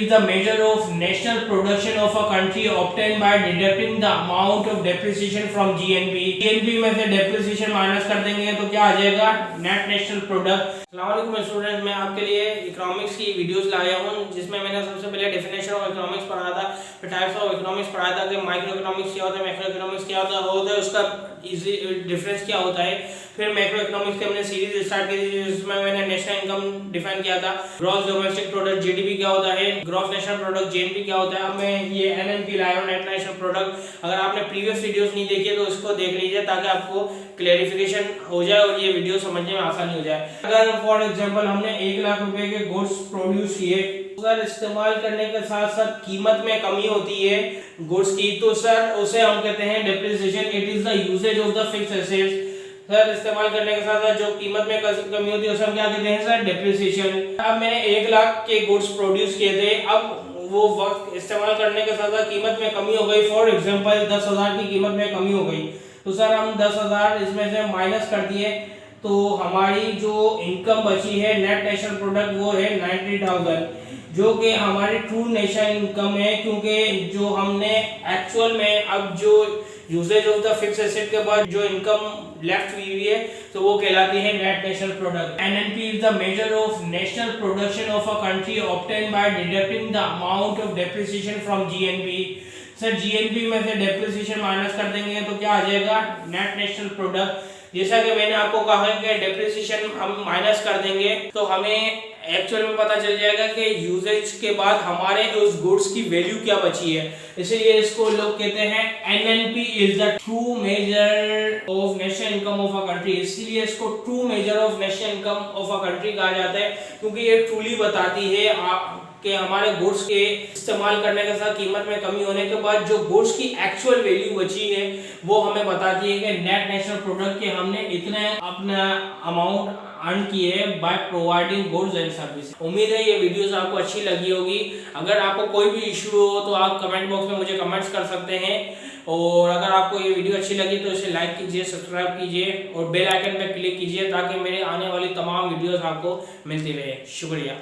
is the measure of national production of a country obtained by deducting the amount of depreciation from GNP। GNP में से depreciation minus कर देंगे तो क्या आ जाएगा, नेट नेशनल प्रोडक्ट। अस्सलाम स्टूडेंट्स, मैं आपके लिए इकोनॉमिक्स की वीडियोस लाया हूँ जिसमें मैंने सबसे पहले डेफिनेशन ऑफ इकोनॉमिक्स पढ़ा था, फिर टाइप्स ऑफ इकोनॉमिक्स पढ़ा था कि माइक्रो इकोनॉमिक्स क्या होता है, मैक्रो इकोनॉमिक्स क्या होता है, उसका इजी डिफरेंस क्या होता है। फिर मैक्रो इकोनॉमिक्स की हमने सीरीज स्टार्ट की थी जिसमें मैंने नेशनल इनकम डिफाइन किया था, ग्रॉस डोमेस्टिक प्रोडक्ट जीडीपी क्या होता है, ग्रॉस नेशनल प्रोडक्ट जीएनपी क्या होता है। अब मैं ये एनएनपी लाया हूं, नेट नेशनल प्रोडक्ट। अगर आपने प्रीवियस वीडियोस नहीं देखी है तो उसको देख लीजिए ताकि आपको क्लैरिफिकेशन हो जाए और ये वीडियो समझने में आसानी हो जाए। अगर फॉर एग्जांपल हमने 1 लाख रुपए के गुड्स प्रोड्यूस किए, अगर इस्तेमाल करने के साथ साथ कीमत में कमी होती है गुड्स की, तो सर उसे हम कहते हैं depreciation. It is the usage of the fixed assets. Sir इस्तेमाल करने के साथ साथ जो कीमत में कमी होती है उसे हम क्या कहते हैं सर, डेप्रिसिएशन। अब मैंने 1 लाख के गुड्स प्रोड्यूस किए थे, अब वो वक्त इस्तेमाल करने के साथ साथ कीमत में कमी हो गई, फॉर एग्जांपल 10,000 की कीमत में कमी हो गई, तो सर हम 10,000 इसमें से माइनस कर दिए तो हमारी जो इनकम बची है नेट नेशनल प्रोडक्ट वो है 90,000, जो कि हमारी ट्रू नेशनल इनकम है, क्योंकि जो हमने एक्चुअल में अब जो usage of the fixed asset के बाद जो इनकम लेफ्ट हुई है तो वो कहलाती है net national product. NNP is the measure of national production of a country obtained by deducting the amount of depreciation from GNP. Sir GNP में से डेप्रिसिएशन माइनस कर देंगे तो क्या आ जाएगा, नेट नेशनल प्रोडक्ट। जैसा कि मैंने आपको कहा है कि डेप्रिसिएशन हम माइनस कर देंगे तो हमें एक्चुअल में पता चल जाएगा कि यूजेज के बाद हमारे उस गुड्स की वैल्यू क्या बची है। इसलिए इसको लोग कहते हैं NNP is the true measure of national income of a country. इसलिए इसको true measure of national income of a country कहा जाता है, क्योंकि ये ट्रूली बताती है कि हमारे गुड्स के इस्तेमाल करने के साथ कीमत में कमी होने के बाद जो गुड्स की एक्चुअल वैल्यू बची है वो हमें बताती है कि नेट नेशनल प्रोडक्ट के हमने इतने अपना अमाउंट अर्न किए by providing goods and service. उम्मीद है ये वीडियोस आपको अच्छी लगी होगी। अगर आपको कोई भी इशू हो तो आप कमेंट बॉक्स में मुझे कमेंट्स कर सकते हैं, और अगर आपको ये वीडियो अच्छी लगी तो इसे लाइक कीजिए, सब्सक्राइब कीजिए और बेल आइकन पर क्लिक कीजिए ताकि मेरे आने वाली तमाम वीडियोस आपको मिलती रहे। शुक्रिया।